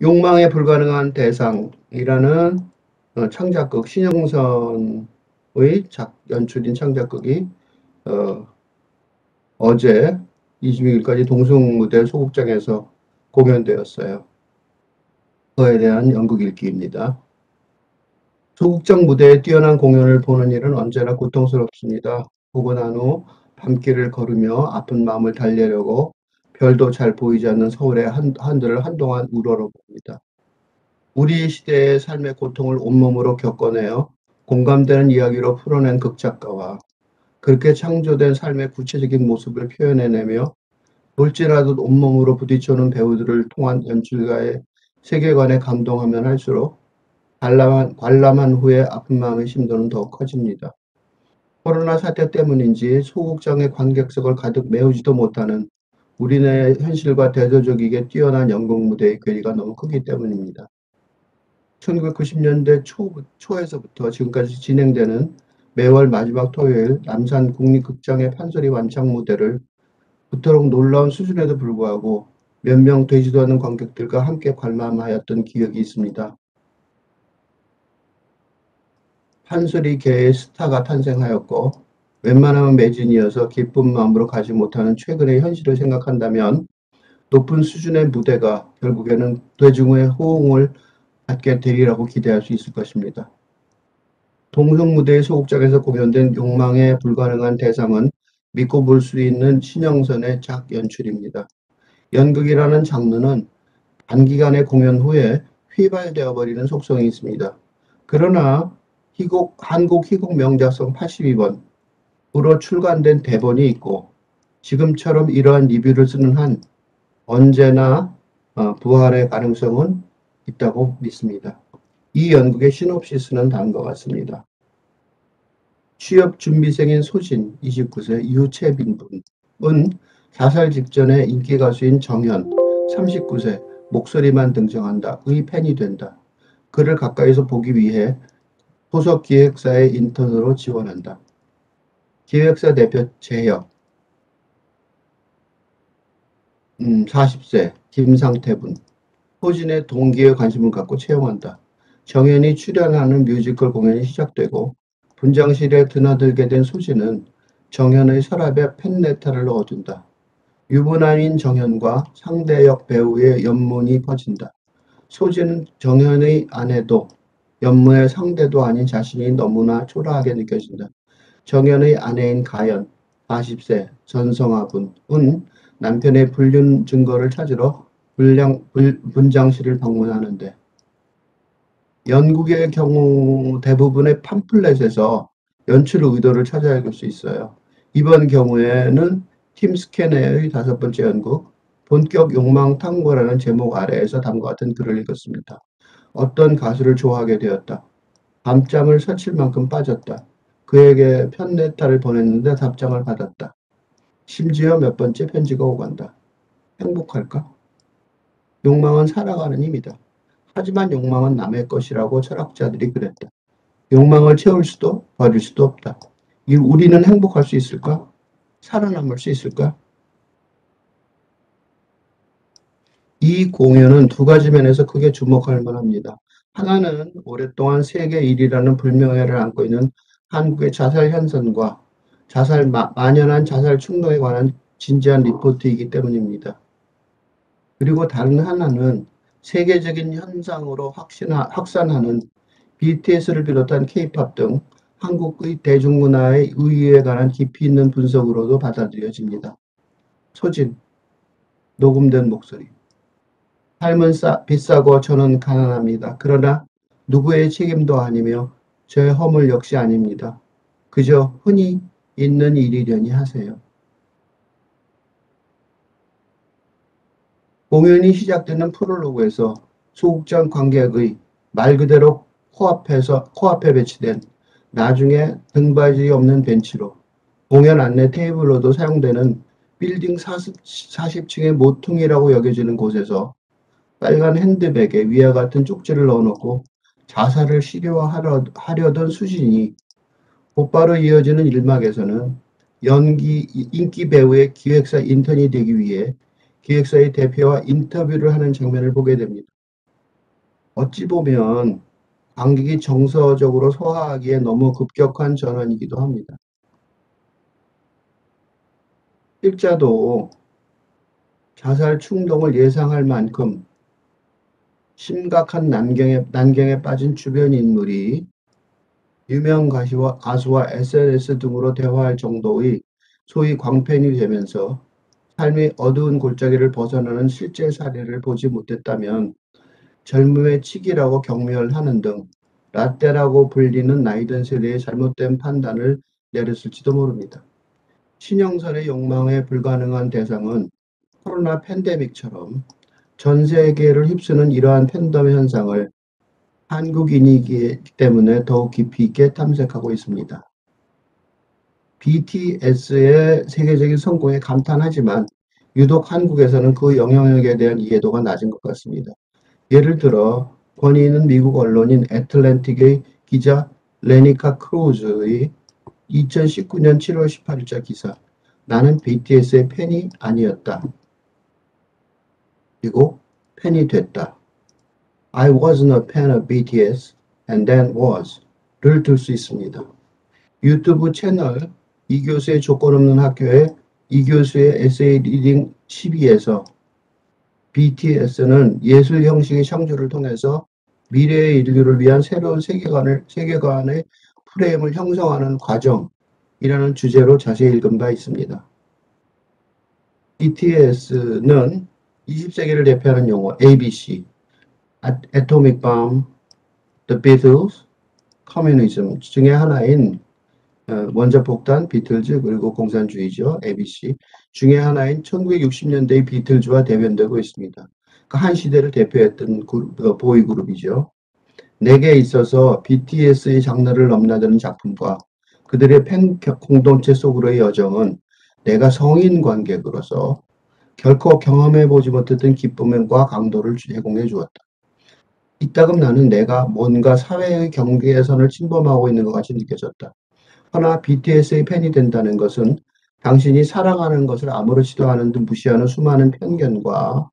욕망에 불가능한 대상이라는 창작극 신영선의 연출인 창작극이 어, 어제 26일까지 동성무대 소극장에서 공연되었어요. 그에 대한 연극 읽기입니다. 소극장 무대에 뛰어난 공연을 보는 일은 언제나 고통스럽습니다. 보고 난 후 밤길을 걸으며 아픈 마음을 달래려고 별도 잘 보이지 않는 서울의 한들을 한동안 우러러봅니다. 우리 시대의 삶의 고통을 온몸으로 겪어내어 공감되는 이야기로 풀어낸 극작가와 그렇게 창조된 삶의 구체적인 모습을 표현해내며 돌진하듯 온몸으로 부딪혀오는 배우들을 통한 연출가의 세계관에 감동하면 할수록 관람한 후에 아픈 마음의 심도는 더욱 커집니다. 코로나 사태 때문인지 소극장의 관객석을 가득 메우지도 못하는 우리네 현실과 대조적이게 뛰어난 연극 무대의 괴리가 너무 크기 때문입니다. 1990년대 초에서부터 지금까지 진행되는 매월 마지막 토요일 남산 국립극장의 판소리 완창 무대를 그토록 놀라운 수준에도 불구하고 몇 명 되지도 않은 관객들과 함께 관람하였던 기억이 있습니다. 판소리계의 스타가 탄생하였고 웬만하면 매진이어서 기쁜 마음으로 가지 못하는 최근의 현실을 생각한다면 높은 수준의 무대가 결국에는 대중의 호응을 받게 되리라고 기대할 수 있을 것입니다. 동성무대의 소극장에서 공연된 욕망에 불가능한 대상은 믿고 볼 수 있는 신영선의 작 연출입니다. 연극이라는 장르는 단기간의 공연 후에 휘발되어 버리는 속성이 있습니다. 그러나 한국 희곡 명작성 82번으로 출간된 대본이 있고 지금처럼 이러한 리뷰를 쓰는 한 언제나 부활의 가능성은 있다고 믿습니다. 이 연극의 시놉시스는 다음과 같습니다. 취업준비생인 소진 29세 유채빈 분은 자살 직전에 인기 가수인 정현 39세 목소리만 등장한다 의 팬이 된다. 그를 가까이서 보기 위해 소속기획사의 인턴으로 지원한다. 기획사 대표 재혁 40세 김상태분 소진의 동기에 관심을 갖고 채용한다. 정현이 출연하는 뮤지컬 공연이 시작되고 분장실에 드나들게 된 소진은 정현의 서랍에 팬레터를 넣어둔다. 유부남인 정현과 상대역 배우의 연문이 퍼진다. 소진은 정현의 아내도 연무의 상대도 아닌 자신이 너무나 초라하게 느껴진다. 정현의 아내인 가연 40세 전성화분은 남편의 불륜 증거를 찾으러 분장실을 방문하는데 연극의 경우 대부분의 팜플렛에서 연출 의도를 찾아 읽을 수 있어요. 이번 경우에는 팀 스캐너의 5번째 연극 본격 욕망 탐구라는 제목 아래에서 다음과 같은 글을 읽었습니다. 어떤 가수를 좋아하게 되었다. 밤잠을 설칠 만큼 빠졌다. 그에게 편레타를 보냈는데 답장을 받았다. 심지어 몇 번째 편지가 오간다. 행복할까? 욕망은 살아가는 힘이다. 하지만 욕망은 남의 것이라고 철학자들이 그랬다. 욕망을 채울 수도 버릴 수도 없다. 우리는 행복할 수 있을까? 살아남을 수 있을까? 이 공연은 두 가지 면에서 크게 주목할 만합니다. 하나는 오랫동안 세계 1위라는 불명예를 안고 있는 한국의 자살 현상과 만연한 자살 충동에 관한 진지한 리포트이기 때문입니다. 그리고 다른 하나는 세계적인 현상으로 확산하는 BTS를 비롯한 K-팝 등 한국의 대중문화의 의의에 관한 깊이 있는 분석으로도 받아들여집니다. 소진, 녹음된 목소리. 삶은 비싸고 저는 가난합니다. 그러나 누구의 책임도 아니며 저의 허물 역시 아닙니다. 그저 흔히 있는 일이려니 하세요. 공연이 시작되는 프롤로그에서 소극장 관객의 말 그대로 코앞에 배치된 나중에 등받이 없는 벤치로 공연 안내 테이블로도 사용되는 빌딩 40층의 모퉁이라고 여겨지는 곳에서 빨간 핸드백에 위와 같은 쪽지를 넣어놓고 자살을 시도하려던 수진이 곧바로 이어지는 일막에서는 인기 배우의 기획사 인턴이 되기 위해 기획사의 대표와 인터뷰를 하는 장면을 보게 됩니다. 어찌 보면 관객이 정서적으로 소화하기에 너무 급격한 전환이기도 합니다. 필자도 자살 충동을 예상할 만큼 심각한 난경에 빠진 주변 인물이 유명 가수와 SNS 등으로 대화할 정도의 소위 광팬이 되면서 삶의 어두운 골짜기를 벗어나는 실제 사례를 보지 못했다면 젊음의 치기라고 경멸하는 등 라떼라고 불리는 나이든 세대의 잘못된 판단을 내렸을지도 모릅니다. 신영선의 욕망에 불가능한 대상은 코로나 팬데믹처럼 전 세계를 휩쓰는 이러한 팬덤 현상을 한국인이기 때문에 더욱 깊이 있게 탐색하고 있습니다. BTS의 세계적인 성공에 감탄하지만 유독 한국에서는 그 영향력에 대한 이해도가 낮은 것 같습니다. 예를 들어 권위 있는 미국 언론인 애틀랜틱의 기자 레니카 크루즈의 2019년 7월 18일자 기사 나는 BTS의 팬이 아니었다. 그리고 팬이 됐다. I wasn't a fan of BTS and then was를 들 수 있습니다. 유튜브 채널 이교수의 조건 없는 학교에 이교수의 에세이 리딩 12에서 BTS는 예술 형식의 창조를 통해서 미래의 인류를 위한 새로운 세계관의 프레임을 형성하는 과정이라는 주제로 자세히 읽은 바 있습니다. BTS는 20세기를 대표하는 용어 ABC, Atomic Bomb, The Beatles, Communism 중에 하나인 원자폭탄, 비틀즈, 그리고 공산주의죠. ABC 중에 하나인 1960년대의 비틀즈와 대변되고 있습니다. 한 시대를 대표했던 보이그룹이죠. 내게 있어서 BTS의 장르를 넘나드는 작품과 그들의 팬 공동체 속으로의 여정은 내가 성인 관객으로서 결코 경험해보지 못했던 기쁨과 강도를 제공해 주었다. 이따금 나는 내가 뭔가 사회의 경계선을 침범하고 있는 것 같이 느껴졌다. 허나 BTS의 팬이 된다는 것은 당신이 사랑하는 것을 아무렇지도 않은 듯 무시하는 수많은 편견과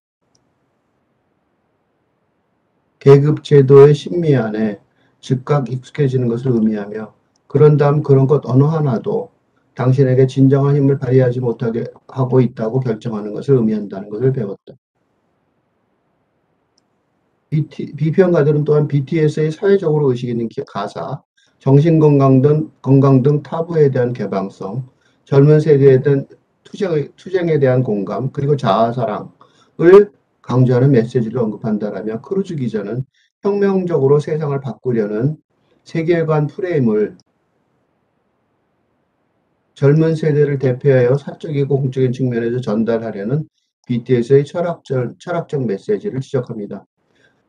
계급 제도의 신미 안에 즉각 익숙해지는 것을 의미하며 그런 다음 그런 것 어느 하나도 당신에게 진정한 힘을 발휘하지 못하게 하고 있다고 결정하는 것을 의미한다는 것을 배웠다. 비평가들은 또한 BTS의 사회적으로 의식 있는 가사, 정신건강 등 타부에 대한 개방성, 젊은 세대에 대한 투쟁에 대한 공감, 그리고 자아사랑을 강조하는 메시지를 언급한다라며 크루즈 기자는 혁명적으로 세상을 바꾸려는 세계관 프레임을 젊은 세대를 대표하여 사적이고 공적인 측면에서 전달하려는 BTS의 철학적 메시지를 지적합니다.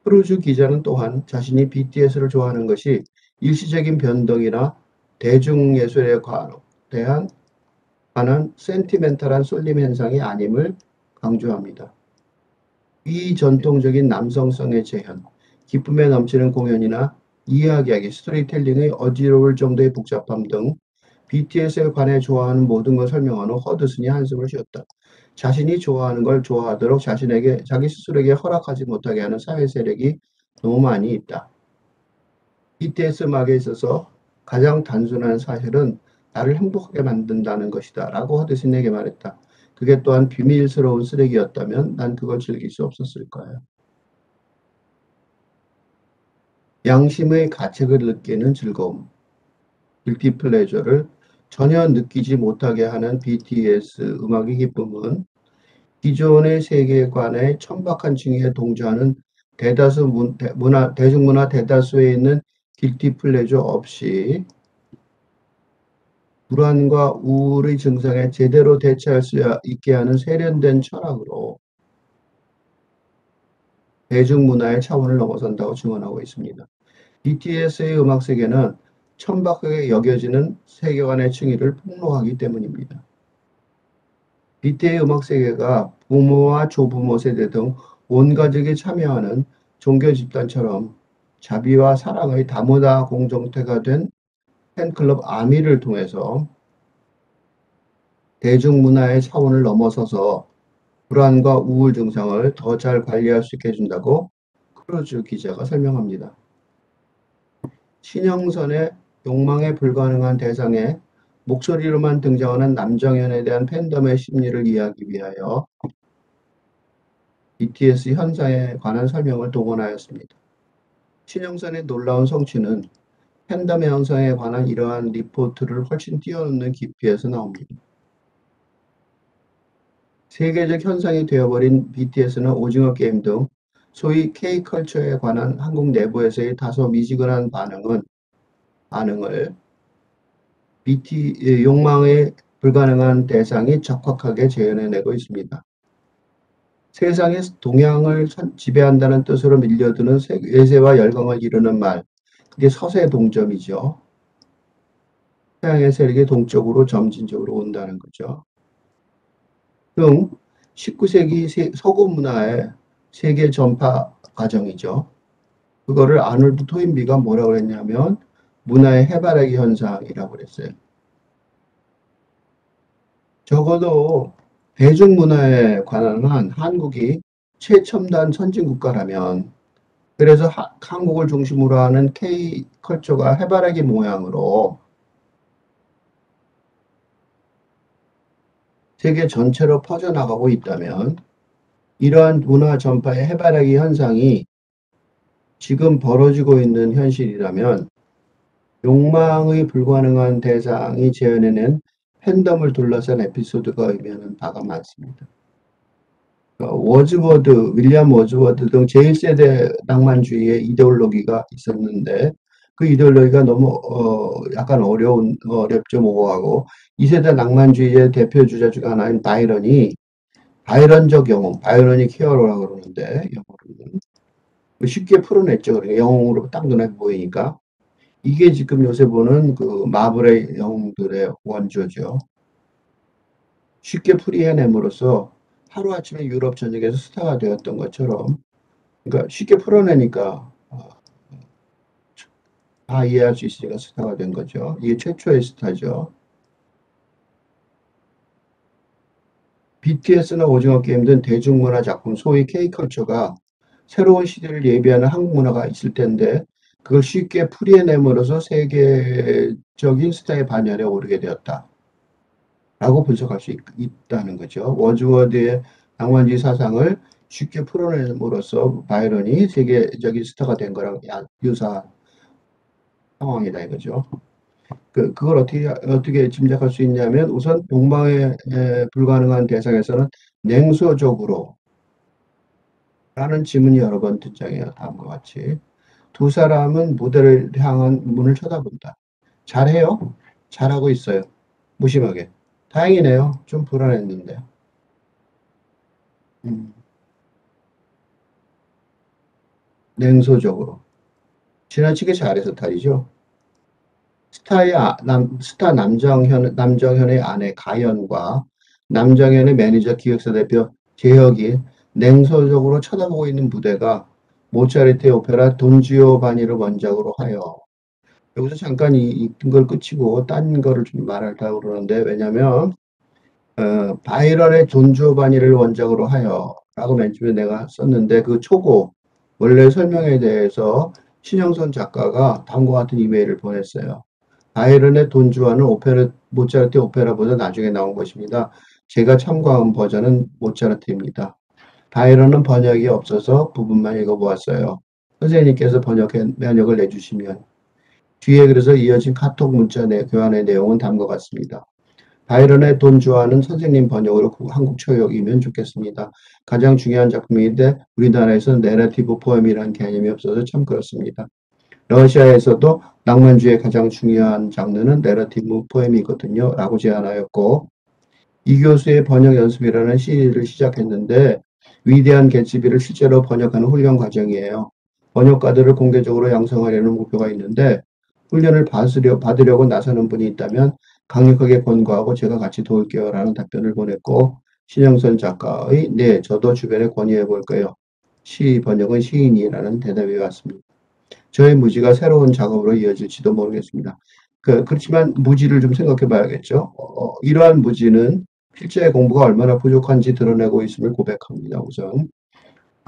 크루즈 기자는 또한 자신이 BTS를 좋아하는 것이 일시적인 변동이나 대중예술에 관한 센티멘탈한 쏠림 현상이 아님을 강조합니다. 비전통적인 남성성의 재현, 기쁨에 넘치는 공연이나 이야기하기, 스토리텔링의 어지러울 정도의 복잡함 등 BTS에 관해 좋아하는 모든 걸 설명한 후 허드슨이 한숨을 쉬었다. 자신이 좋아하는 걸 좋아하도록 자기 스스로에게 허락하지 못하게 하는 사회 세력이 너무 많이 있다. BTS 음악에 있어서 가장 단순한 사실은 나를 행복하게 만든다는 것이다 라고 허드슨에게 말했다. 그게 또한 비밀스러운 쓰레기였다면 난 그걸 즐길 수 없었을 거야. 양심의 가책을 느끼는 즐거움, guilty pleasure를 전혀 느끼지 못하게 하는 BTS 음악의 기쁨은 기존의 세계관의 천박한 층위에 동조하는 대중문화 대다수에 있는 guilty pleasure 없이 불안과 우울의 증상에 제대로 대처할 수 있게 하는 세련된 철학으로 대중문화의 차원을 넘어선다고 증언하고 있습니다. BTS의 음악 세계는 천박하게 여겨지는 세계관의 층위를 폭로하기 때문입니다. BTS의 음악 세계가 부모와 조부모 세대 등 온 가족이 참여하는 종교 집단처럼 자비와 사랑의 다문화 공동체가 된 팬클럽 아미를 통해서 대중문화의 차원을 넘어서서 불안과 우울 증상을 더 잘 관리할 수 있게 해준다고 크루즈 기자가 설명합니다. 신영선의 욕망에 불가능한 대상에 목소리로만 등장하는 남정현에 대한 팬덤의 심리를 이해하기 위하여 BTS 현상에 관한 설명을 동원하였습니다. 신영선의 놀라운 성취는 팬덤의 형성에 관한 이러한 리포트를 훨씬 뛰어넘는 깊이에서 나옵니다. 세계적 현상이 되어버린 BTS는 오징어 게임 등 소위 K컬처에 관한 한국 내부에서의 다소 미지근한 반응을 욕망에 불가능한 대상이 적확하게 재현해내고 있습니다. 세상의 동향을 지배한다는 뜻으로 밀려드는 외세와 열광을 이루는 말, 그게 서세동점이죠. 태양의 세력이 동쪽으로 점진적으로 온다는 거죠. 등 19세기 서구 문화의 세계 전파 과정이죠. 그거를 아놀드 토인비가 뭐라고 그랬냐면 문화의 해바라기 현상이라고 그랬어요. 적어도 대중문화에 관한 한 한국이 최첨단 선진국가라면 그래서 한국을 중심으로 하는 K컬처가 해바라기 모양으로 세계 전체로 퍼져나가고 있다면 이러한 문화 전파의 해바라기 현상이 지금 벌어지고 있는 현실이라면 욕망의 불가능한 대상이 재현해낸 팬덤을 둘러싼 에피소드가 의미하는 바가 많습니다. 윌리엄 워즈워드 등 제1세대 낭만주의의 이데올로기가 있었는데 그 이데올로기가 너무 약간 어렵죠, 모호하고 2세대 낭만주의의 대표 주자 중 하나인 바이런적 영웅, 바이러닉 히어로라고 그러는데 영어로는 쉽게 풀어냈죠. 그러니까 영웅으로 딱 눈에 보이니까 이게 지금 요새 보는 그 마블의 영웅들의 원조죠. 쉽게 풀이해냄으로써 하루아침에 유럽 전역에서 스타가 되었던 것처럼 그러니까 쉽게 풀어내니까 다 이해할 수 있으니까 스타가 된 거죠. 이게 최초의 스타죠. BTS나 오징어 게임 등 대중문화 작품, 소위 K컬처가 새로운 시대를 예비하는 한국 문화가 있을 텐데 그걸 쉽게 풀이해냄으로써 세계적인 스타의 반열에 오르게 되었다. 라고 분석할 수 있다는 거죠. 워즈워드의 낭만주의 사상을 쉽게 풀어냄으로써 바이런이 세계적인 스타가 된 거랑 유사한 상황이다 이거죠. 그걸 어떻게 짐작할 수 있냐면 우선 욕망에 불가능한 대상에서는 냉소적으로 라는 질문이 여러 번 등장해요. 다음과 같이. 두 사람은 무대를 향한 문을 쳐다본다. 잘해요? 잘하고 있어요. 무심하게. 다행이네요. 좀 불안했는데. 냉소적으로. 지나치게 잘해서 탈이죠. 스타 남정현의 아내 가연과 남정현의 매니저 기획사 대표 재혁이 냉소적으로 쳐다보고 있는 무대가 모차르트의 오페라 돈지오바니를 원작으로 하여 여기서 잠깐 이걸 끝이고 딴 거를 좀 말하려고 그러는데 왜냐면 바이런의 돈지오바니를 원작으로 하여 라고 맨 처음에 내가 썼는데 그 초고 원래 설명에 대해서 신영선 작가가 다음과 같은 이메일을 보냈어요. 바이런의 돈주와는 모차르트 오페라보다 나중에 나온 것입니다. 제가 참고한 버전은 모차르트입니다. 바이런은 번역이 없어서 부분만 읽어보았어요. 선생님께서 번역을 내주시면 뒤에 그래서 이어진 카톡 문자 교환의 내용은 다음과 같습니다. 바이런의 돈주와는 선생님 번역으로 한국 초역이면 좋겠습니다. 가장 중요한 작품인데 우리나라에서는 내러티브 포엠이라는 개념이 없어서 참 그렇습니다. 러시아에서도 낭만주의의 가장 중요한 장르는 내러티브 포엠이거든요. 라고 제안하였고 이 교수의 번역 연습이라는 시리즈를 시작했는데 위대한 개츠비를 실제로 번역하는 훈련 과정이에요. 번역가들을 공개적으로 양성하려는 목표가 있는데 훈련을 받으려고 나서는 분이 있다면 강력하게 권고하고 제가 같이 도울게요. 라는 답변을 보냈고 신영선 작가의 네, 저도 주변에 권유해 볼 거예요. 시 번역은 시인이라는 대답이 왔습니다. 저의 무지가 새로운 작업으로 이어질지도 모르겠습니다. 그렇지만 무지를 좀 생각해 봐야겠죠. 이러한 무지는 필자의 공부가 얼마나 부족한지 드러내고 있음을 고백합니다. 우선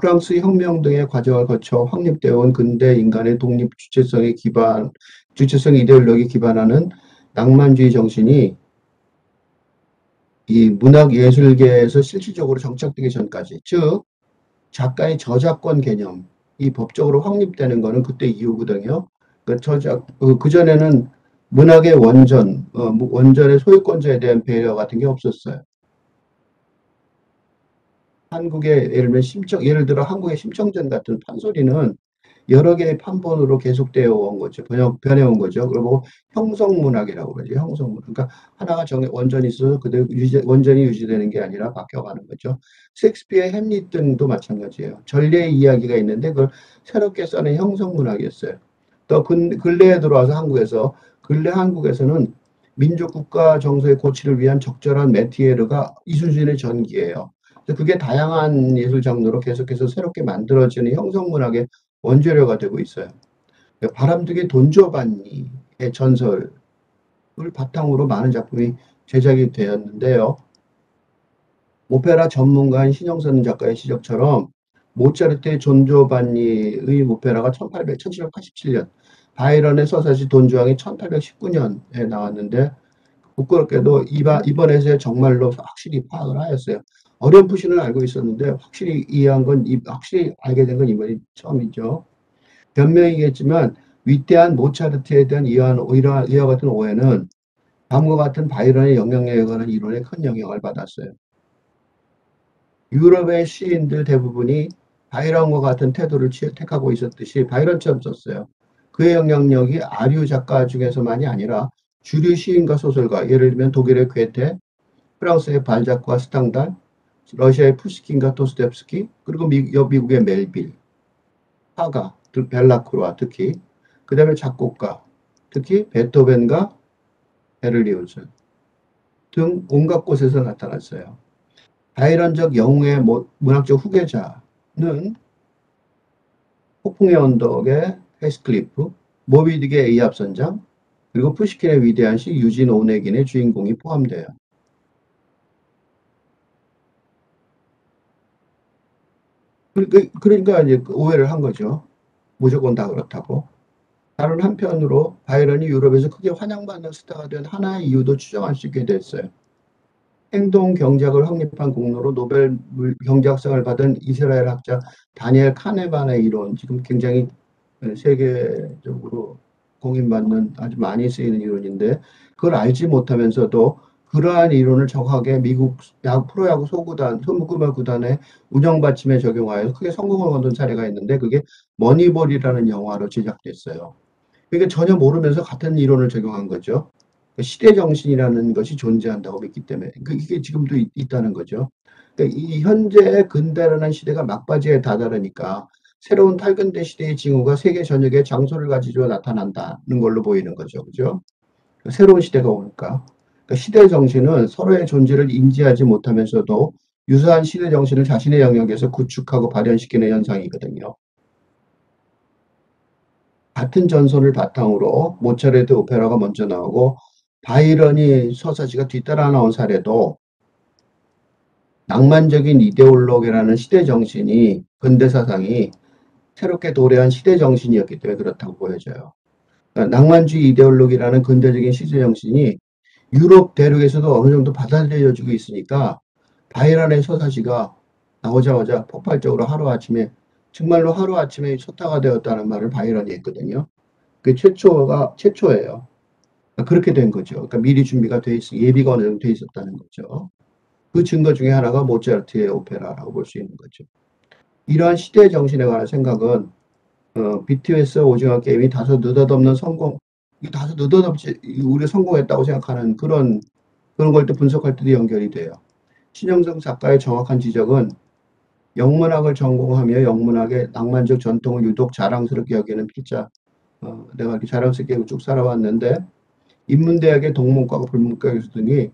프랑스 혁명 등의 과정을 거쳐 확립되어 온 근대 인간의 독립 주체성 이데올로기에 기반하는 낭만주의 정신이 이 문학 예술계에서 실질적으로 정착되기 전까지, 즉 작가의 저작권 개념이 법적으로 확립되는 거는 그때 이후거든요. 그전에는 문학의 원전의 소유권자에 대한 배려 같은 게 없었어요. 예를 들어 한국의 심청전 같은 판소리는 여러 개의 판본으로 계속되어 온 거죠. 변해온 거죠. 그리고 형성문학이라고 그러죠. 형성문학. 그러니까 하나가 원전이 있어서 그대로 원전이 유지되는 게 아니라 바뀌어가는 거죠. 셰익스피어의 햄릿 등도 마찬가지예요. 전례의 이야기가 있는데 그걸 새롭게 써낸 형성문학이었어요. 또 근래에 들어와서 근래 한국에서는 민족 국가 정서의 고취를 위한 적절한 메티에르가 이순신의 전기예요. 그게 다양한 예술 장르로 계속해서 새롭게 만들어지는 형성문학의 원재료가 되고 있어요. 바람둥이 돈조반니의 전설을 바탕으로 많은 작품이 제작이 되었는데요. 오페라 전문가인 신영선 작가의 지적처럼 모차르트의 존조반니의 오페라가 1787년, 바이런의 서사시 돈주왕이 1819년에 나왔는데 부끄럽게도 이번에서 정말로 확실히 파악을 하였어요. 어렴풋이는 알고 있었는데 확실히 알게 된 건 이번이 처음이죠. 변명이겠지만 위대한 모차르트에 대한 이와 같은 오해는 다음과 같은 바이런의 영향력에 관한 이론에 큰 영향을 받았어요. 유럽의 시인들 대부분이 바이런과 같은 태도를 택하고 있었듯이 바이런처럼 썼어요. 그의 영향력이 아류 작가 중에서만이 아니라 주류 시인과 소설가, 예를 들면 독일의 괴테, 프랑스의 발작과 스탕달, 러시아의 푸시킨과 도스토옙스키, 그리고 미국의 멜빌, 화가, 벨라크루아 특히, 그 다음에 작곡가, 특히 베토벤과 베를리오즈 등 온갖 곳에서 나타났어요. 바이런적 영웅의 문학적 후계자는 폭풍의 언덕의 헤스클리프, 모비딕의 에이압 선장, 그리고 푸시킨의 위대한 시 유진 오네긴의 주인공이 포함돼요. 그러니까 이제 오해를 한 거죠. 무조건 다 그렇다고. 다른 한편으로 바이런이 유럽에서 크게 환영받는 스타가 된 하나의 이유도 추정할 수 있게 됐어요. 행동 경제학을 확립한 공로로 노벨 경제학상을 받은 이스라엘 학자 다니엘 카네만의 이론, 지금 굉장히 세계적으로 공인받는 아주 많이 쓰이는 이론인데 그걸 알지 못하면서도 그러한 이론을 정확하게 미국 프로야구 소규모 구단의 운영 받침에 적용하여 크게 성공을 거둔 사례가 있는데 그게 머니볼이라는 영화로 제작됐어요. 그러니까 전혀 모르면서 같은 이론을 적용한 거죠. 시대 정신이라는 것이 존재한다고 믿기 때문에 이게 지금도 있다는 거죠. 그러니까 이 현재 근대라는 시대가 막바지에 다다르니까 새로운 탈근대 시대의 징후가 세계 전역에 장소를 가지고 나타난다는 걸로 보이는 거죠. 그죠? 새로운 시대가 오니까. 그러니까 시대 정신은 서로의 존재를 인지하지 못하면서도 유사한 시대 정신을 자신의 영역에서 구축하고 발현시키는 현상이거든요. 같은 전선을 바탕으로 모차르트 오페라가 먼저 나오고 바이런이 서사시가 뒤따라 나온 사례도 낭만적인 이데올로기라는 시대 정신이 근대 사상이 새롭게 도래한 시대 정신이었기 때문에 그렇다고 보여져요. 그러니까 낭만주의 이데올로기라는 근대적인 시대 정신이 유럽 대륙에서도 어느 정도 받아들여지고 있으니까 바이런의 서사시가 나오자마자 폭발적으로 정말로 하루아침에 초타가 되었다는 말을 바이런이 했거든요. 그 최초예요. 그렇게 된 거죠. 그러니까 미리 준비가 예비가 어느 정도 돼 있었다는 거죠. 그 증거 중에 하나가 모차르트의 오페라라고 볼 수 있는 거죠. 이러한 시대 정신에 관한 생각은 BTS 오징어 게임이 다소 느닷없는 성공, 다소 느닷없이 우리가 성공했다고 생각하는 그런 걸 또 분석할 때도 연결이 돼요. 신영성 작가의 정확한 지적은 영문학을 전공하며 영문학의 낭만적 전통을 유독 자랑스럽게 여기는 필자. 내가 이렇게 자랑스럽게 쭉 살아왔는데 인문대학의 동문과가 불문과 교수들이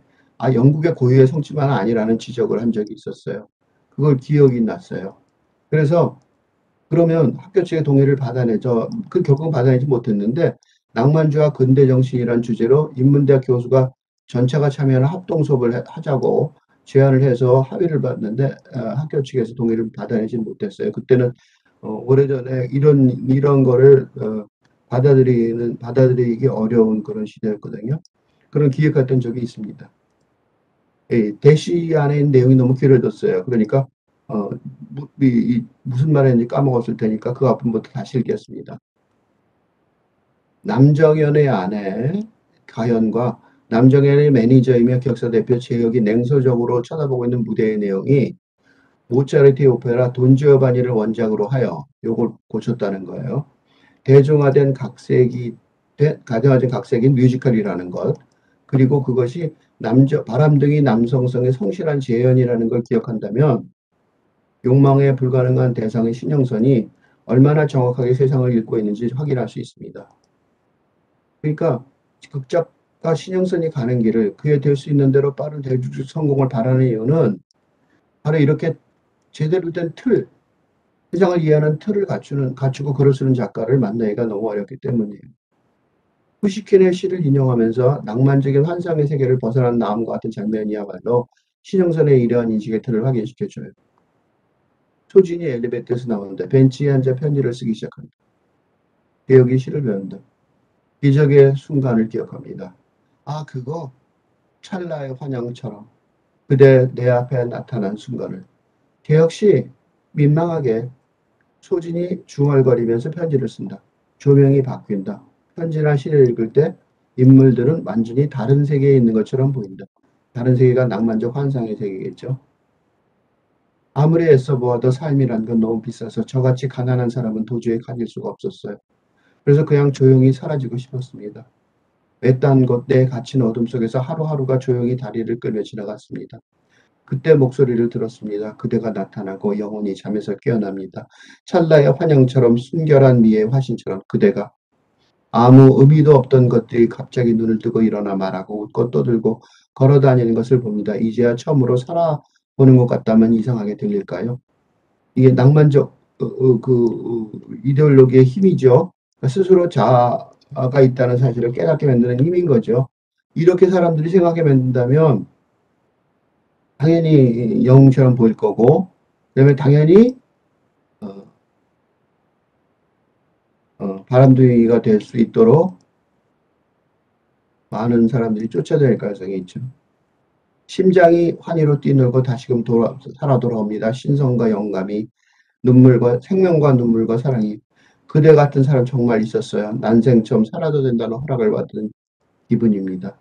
영국의 고유의 성취만 아니라는 지적을 한 적이 있었어요. 그걸 기억이 났어요. 그래서 그러면 학교 측의 동의를 결국 받아내지 못했는데 낭만주와 근대 정신이란 주제로 인문대학 교수가 전체가 참여하는 합동 수업을 하자고 제안을 해서 합의를 봤는데 학교 측에서 동의를 받아내지 못했어요. 그때는 오래전에 이런 거를 받아들이기 어려운 그런 시대였거든요. 그런 기획했던 적이 있습니다. 예, 대시 안에 있는 내용이 너무 길어졌어요. 그러니까 무슨 말인지 까먹었을 테니까 그 앞부분부터 다시 읽겠습니다. 남정현의 아내 가연과 남정현의 매니저이며 격사 대표 재혁이 냉소적으로 쳐다보고 있는 무대의 내용이 모차르트 오페라 돈지오바니를 원작으로 하여 요걸 고쳤다는 거예요. 가정화된 각색인 뮤지컬이라는 것, 그리고 그것이 바람둥이 남성성의 성실한 재현이라는 걸 기억한다면 욕망에 불가능한 대상의 신영선이 얼마나 정확하게 세상을 읽고 있는지 확인할 수 있습니다. 그러니까 극작가 신영선이 가는 길을 그에 될 수 있는 대로 빠른 대중적 성공을 바라는 이유는 바로 이렇게 제대로 된 세상을 이해하는 틀을 갖추고 글을 쓰는 작가를 만나기가 너무 어렵기 때문이에요. 푸시킨의 시를 인용하면서 낭만적인 환상의 세계를 벗어난 나음과 같은 장면이야말로 신영선의 이러한 인식의 틀을 확인시켜줘요. 소진이 엘리베이터에서 나오는데 벤치에 앉아 편지를 쓰기 시작합니다. 개혁이 시를 배운다. 기적의 순간을 기억합니다. 아, 그거 찰나의 환영처럼 그대 내 앞에 나타난 순간을. 개혁시 민망하게 소진이 중얼거리면서 편지를 쓴다. 조명이 바뀐다. 편지나 시를 읽을 때 인물들은 완전히 다른 세계에 있는 것처럼 보인다. 다른 세계가 낭만적 환상의 세계겠죠. 아무리 애써 보아도 삶이란 건 너무 비싸서 저같이 가난한 사람은 도저히 가질 수가 없었어요. 그래서 그냥 조용히 사라지고 싶었습니다. 외딴 곳 내 갇힌 어둠 속에서 하루하루가 조용히 다리를 끌며 지나갔습니다. 그때 목소리를 들었습니다. 그대가 나타나고 영혼이 잠에서 깨어납니다. 찰나의 환영처럼 순결한 미의 화신처럼 그대가 아무 의미도 없던 것들이 갑자기 눈을 뜨고 일어나 말하고 웃고 떠들고 걸어다니는 것을 봅니다. 이제야 처음으로 살아보는 것 같다면 이상하게 들릴까요? 이게 낭만적 이데올로기의 힘이죠. 스스로 자아가 있다는 사실을 깨닫게 만드는 힘인 거죠. 이렇게 사람들이 생각하게 만든다면 당연히 영웅처럼 보일 거고, 그다음에 당연히 어, 바람둥이가 될 수 있도록 많은 사람들이 쫓아다닐 가능성이 있죠. 심장이 환희로 뛰놀고 다시금 살아 돌아옵니다. 신성과 영감이 생명과 눈물과 사랑이. 그대 같은 사람 정말 있었어요. 난생 처음 살아도 된다는 허락을 받은 기분입니다.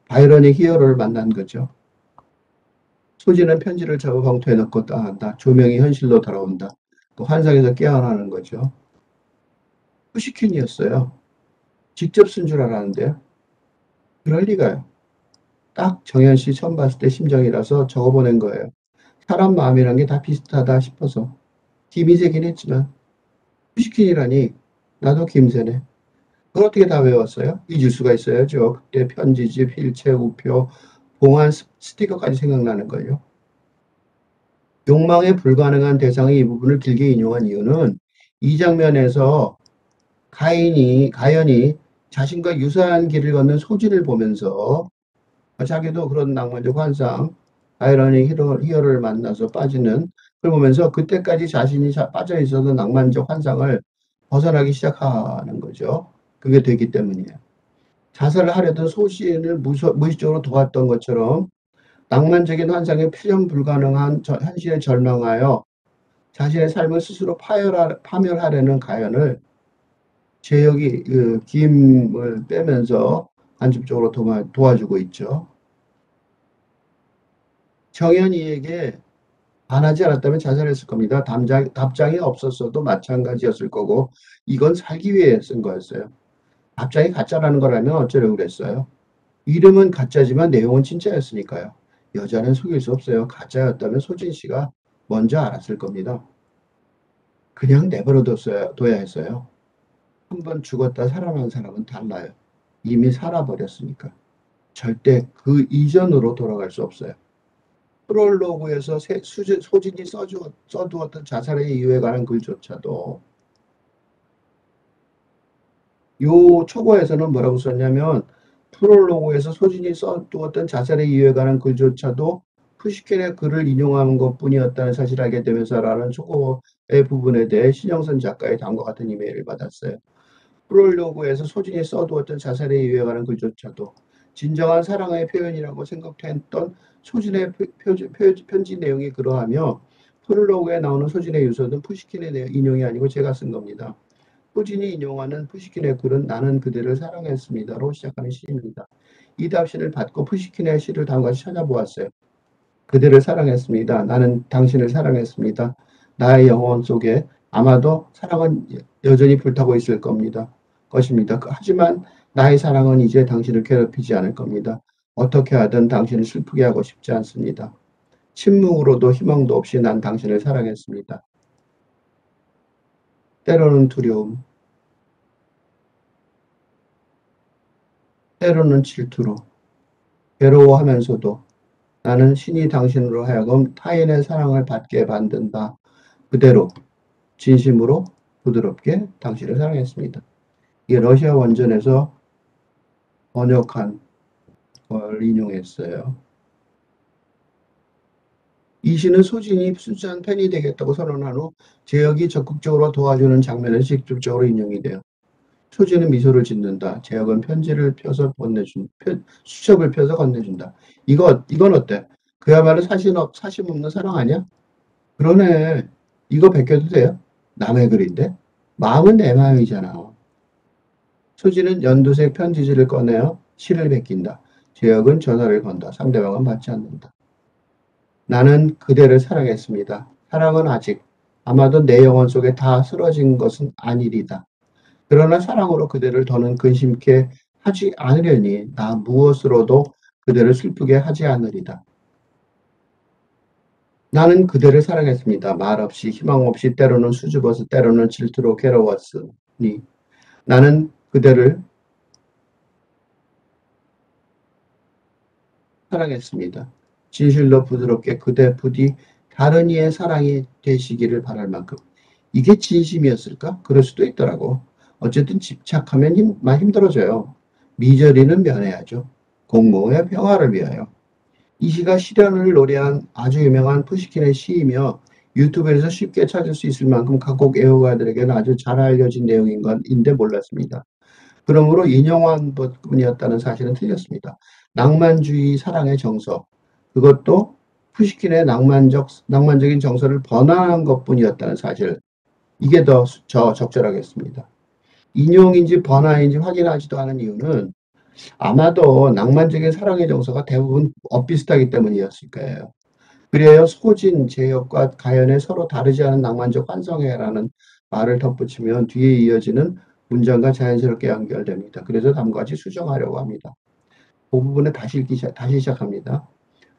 바이런이 히어로를 만난 거죠. 소진은 편지를 잡아 봉투에 넣고 떠난다. 조명이 현실로 돌아온다. 그 환상에서 깨어나는 거죠. 푸시킨이었어요. 직접 쓴 줄 알았는데요. 그럴 리가요. 딱 정현 씨 처음 봤을 때 심정이라서 적어보낸 거예요. 사람 마음이란 게 다 비슷하다 싶어서. 김희세긴 했지만 푸시킨이라니 나도 김새네. 그걸 어떻게 다 외웠어요? 잊을 수가 있어야죠. 그때 편지집, 필체, 우표, 봉안 스티커까지 생각나는 거예요. 욕망에 불가능한 대상의 이 부분을 길게 인용한 이유는 이 장면에서 가연이 자신과 유사한 길을 걷는 소진을 보면서 자기도 그런 낭만적 환상, 아이러니 히어로를 만나서 빠지는 그걸 보면서 그때까지 자신이 빠져 있었던 낭만적 환상을 벗어나기 시작하는 거죠. 그게 되기 때문이에요. 자살을 하려던 소신을 무의식적으로 도왔던 것처럼 낭만적인 환상에 필연 불가능한 현실에 절망하여 자신의 삶을 스스로 파멸하려는 가연을 제혁이 그 김을 빼면서 간접적으로 도와주고 있죠. 정현이에게 반하지 않았다면 자살했을 겁니다. 답장이 없었어도 마찬가지였을 거고 이건 살기 위해 쓴 거였어요. 답장이 가짜라는 거라면 어쩌려고 그랬어요. 이름은 가짜지만 내용은 진짜였으니까요. 여자는 속일 수 없어요. 가짜였다면 소진 씨가 먼저 알았을 겁니다. 그냥 둬야 했어요. 한 번 죽었다 살아난 사람은 달라요. 이미 살아버렸으니까. 절대 그 이전으로 돌아갈 수 없어요. 프롤로그에서 소진이 써두었던 자살의 이유에 관한 글조차도 요 초고에서는 뭐라고 썼냐면 프롤로그에서 소진이 써두었던 자살의 이유에 관한 글조차도 푸시킨의 글을 인용한 것뿐이었다는 사실을 알게 되면서라는 초고의 부분에 대해 신영선 작가의 다음과 같은 이메일을 받았어요. 프롤로그에서 소진이 써두었던 자살에 이어가는 글조차도 진정한 사랑의 표현이라고 생각했던 소진의 편지 내용이 그러하며 프롤로그에 나오는 소진의 유서는 푸시킨의 인용이 아니고 제가 쓴 겁니다. 소진이 인용하는 푸시킨의 글은 나는 그대를 사랑했습니다로 시작하는 시입니다. 이 답신을 받고 푸시킨의 시를 다음과 같이 찾아보았어요. 그대를 사랑했습니다. 나는 당신을 사랑했습니다. 나의 영혼 속에 아마도 사랑은 여전히 불타고 있을 것입니다. 하지만 나의 사랑은 이제 당신을 괴롭히지 않을 겁니다. 어떻게 하든 당신을 슬프게 하고 싶지 않습니다. 침묵으로도 희망도 없이 난 당신을 사랑했습니다. 때로는 두려움, 때로는 질투로, 괴로워하면서도 나는 신이 당신으로 하여금 타인의 사랑을 받게 만든다. 그대로 진심으로 부드럽게 당신을 사랑했습니다. 이게 러시아 원전에서 번역한 걸 인용했어요. 이 시는 소진이 순수한 팬이 되겠다고 선언한 후 제역이 적극적으로 도와주는 장면에서 직접적으로 인용이 돼요. 소진은 미소를 짓는다. 제역은 편지를 펴서 수첩을 펴서 건네준다. 이건 어때? 그야말로 사심 없는 사랑 아니야? 그러네. 이거 베껴도 돼요? 남의 글인데? 마음은 내 마음이잖아. 소진은 연두색 편지지를 꺼내어 시를 베낀다. 제역은 전화를 건다. 상대방은 받지 않는다. 나는 그대를 사랑했습니다. 사랑은 아직 아마도 내 영혼 속에 다 쓰러진 것은 아니리다. 그러나 사랑으로 그대를 더는 근심케 하지 않으려니 나 무엇으로도 그대를 슬프게 하지 않으리다. 나는 그대를 사랑했습니다. 말 없이 희망 없이 때로는 수줍어서 때로는 질투로 괴로웠으니 나는 그대를 사랑했습니다. 진실로 부드럽게 그대 부디 다른 이의 사랑이 되시기를 바랄 만큼. 이게 진심이었을까? 그럴 수도 있더라고. 어쨌든 집착하면 힘들어져요. 미저리는 면해야죠. 공모의 평화를 위하여. 이 시가 실현을 노래한 아주 유명한 푸시킨의 시이며 유튜브에서 쉽게 찾을 수 있을 만큼 각국 애호가들에게는 아주 잘 알려진 내용인 건인데 몰랐습니다. 그러므로 인용한 것뿐이었다는 사실은 틀렸습니다. 낭만주의 사랑의 정서, 그것도 푸시킨의 낭만적인 정서를 번안한 것뿐이었다는 사실, 이게 더 적절하겠습니다. 인용인지 번안인지 확인하지도 않은 이유는 아마도 낭만적인 사랑의 정서가 대부분 엇비슷하기 때문이었을 거예요. 그래야 소진, 제역과 가연의 서로 다르지 않은 낭만적 환상회라는 말을 덧붙이면 뒤에 이어지는 문장과 자연스럽게 연결됩니다. 그래서 다음과 같이 수정하려고 합니다. 그 부분에 다시 시작합니다.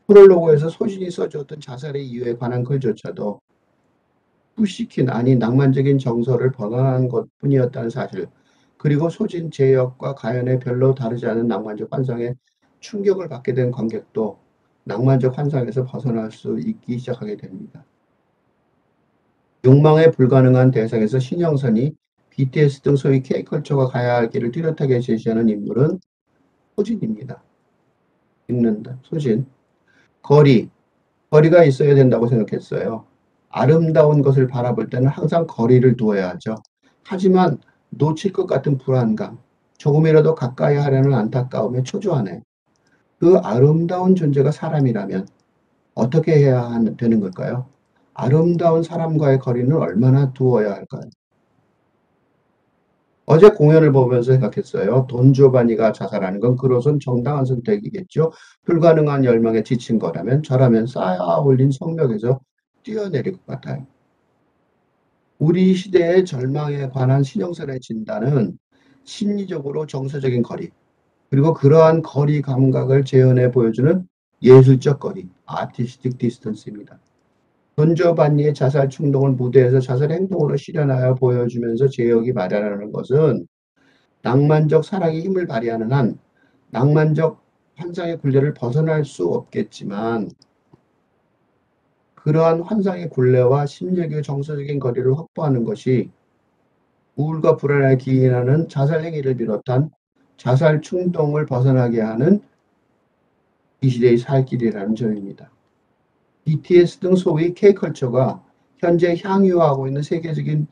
프롤로그에서 소진이 써주었던 자살의 이유에 관한 글조차도 푸시킨 아닌 낭만적인 정서를 번안한 것뿐이었다는 사실, 그리고 소진, 제역과 가연의 별로 다르지 않은 낭만적 환상에 충격을 받게 된 관객도 낭만적 환상에서 벗어날 수 있기 시작하게 됩니다. 욕망에 불가능한 대상에서 신영선이 BTS 등 소위 K컬처가 가야 할 길을 뚜렷하게 제시하는 인물은 소진입니다. 읽는다. 소진. 거리가 있어야 된다고 생각했어요. 아름다운 것을 바라볼 때는 항상 거리를 두어야 하죠. 하지만 놓칠 것 같은 불안감, 조금이라도 가까이 하려는 안타까움에 초조하네. 그 아름다운 존재가 사람이라면 어떻게 해야 되는 걸까요? 아름다운 사람과의 거리는 얼마나 두어야 할까요? 어제 공연을 보면서 생각했어요. 돈 조바니가 자살하는 건 그로선 정당한 선택이겠죠. 불가능한 열망에 지친 거라면 저라면 쌓아 올린 성벽에서 뛰어내릴 것 같아요. 우리 시대의 절망에 관한 신영선의 진단은 심리적으로 정서적인 거리, 그리고 그러한 거리 감각을 재현해 보여주는 예술적 거리, 아티스틱 디스턴스입니다. 돈 조바니의 자살 충동을 무대에서 자살 행동으로 실현하여 보여주면서 제역이 말하는 것은 낭만적 사랑이 힘을 발휘하는 한 낭만적 환상의 굴레를 벗어날 수 없겠지만 그러한 환상의 굴레와 심리적 정서적인 거리를 확보하는 것이 우울과 불안에 기인하는 자살 행위를 비롯한 자살 충동을 벗어나게 하는 이 시대의 살 길이라는 점입니다. BTS 등 소위 K컬처가 현재 향유하고 있는 세계적인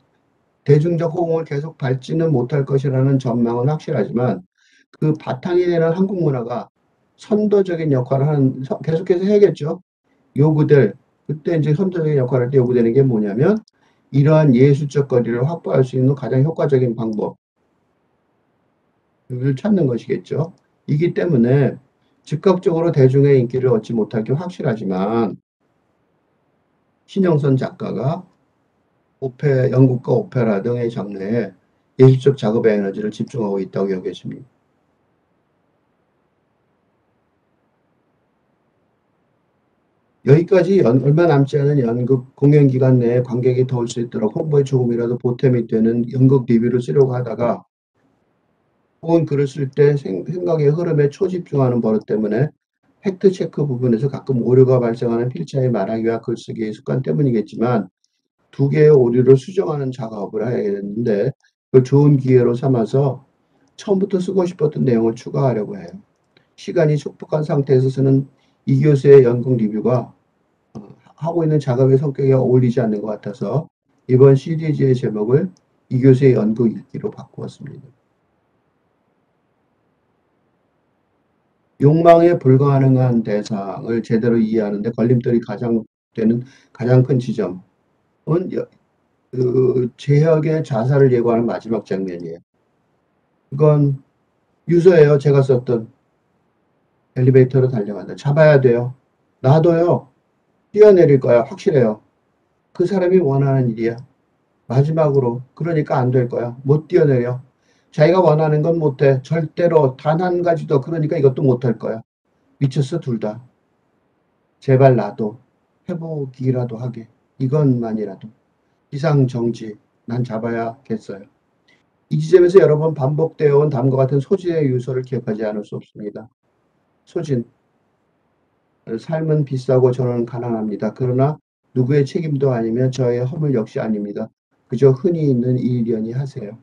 대중적 호응을 계속 밟지는 못할 것이라는 전망은 확실하지만 그 바탕이 되는 한국 문화가 선도적인 역할을 하는 계속해서 해야겠죠. 요구될 그때 이제 선도적인 역할을 할 때 요구되는 게 뭐냐면 이러한 예술적 거리를 확보할 수 있는 가장 효과적인 방법을 찾는 것이겠죠. 이기 때문에 즉각적으로 대중의 인기를 얻지 못할 게 확실하지만 신영선 작가가 연극과 오페라 등의 장르에 예술적 작업의 에너지를 집중하고 있다고 여겨집니다. 여기까지 얼마 남지 않은 연극 공연 기간 내에 관객이 더 올 수 있도록 홍보에 조금이라도 보탬이 되는 연극 리뷰를 쓰려고 하다가 혹은 글을 쓸 때 생각의 흐름에 초집중하는 버릇 때문에 팩트 체크 부분에서 가끔 오류가 발생하는 필자의 말하기와 글쓰기의 습관 때문이겠지만 두 개의 오류를 수정하는 작업을 해야겠는데 그걸 좋은 기회로 삼아서 처음부터 쓰고 싶었던 내용을 추가하려고 해요. 시간이 촉박한 상태에서 쓰는 이 교수의 연극 리뷰가 하고 있는 작업의 성격에 어울리지 않는 것 같아서 이번 시리즈의 제목을 이 교수의 연극 읽기로 바꾸었습니다. 욕망에 불가능한 대상을 제대로 이해하는데 걸림돌이 되는 가장 큰 지점은 제혁의 자살을 예고하는 마지막 장면이에요. 이건 유서예요. 제가 썼던 엘리베이터로 달려간다. 잡아야 돼요. 놔둬요. 뛰어내릴 거야. 확실해요. 그 사람이 원하는 일이야. 마지막으로. 그러니까 안 될 거야. 못 뛰어내려. 자기가 원하는 건 못해. 절대로 단 한 가지도. 그러니까 이것도 못할 거야. 미쳤어, 둘 다. 제발 놔둬. 해보기라도 하게. 이것만이라도. 이상 정지. 난 잡아야겠어요. 이 지점에서 여러 번 반복되어 온 다음과 같은 소진의 유서를 기억하지 않을 수 없습니다. 소진. 삶은 비싸고 저는 가난합니다. 그러나 누구의 책임도 아니며 저의 허물 역시 아닙니다. 그저 흔히 있는 일련이 하세요.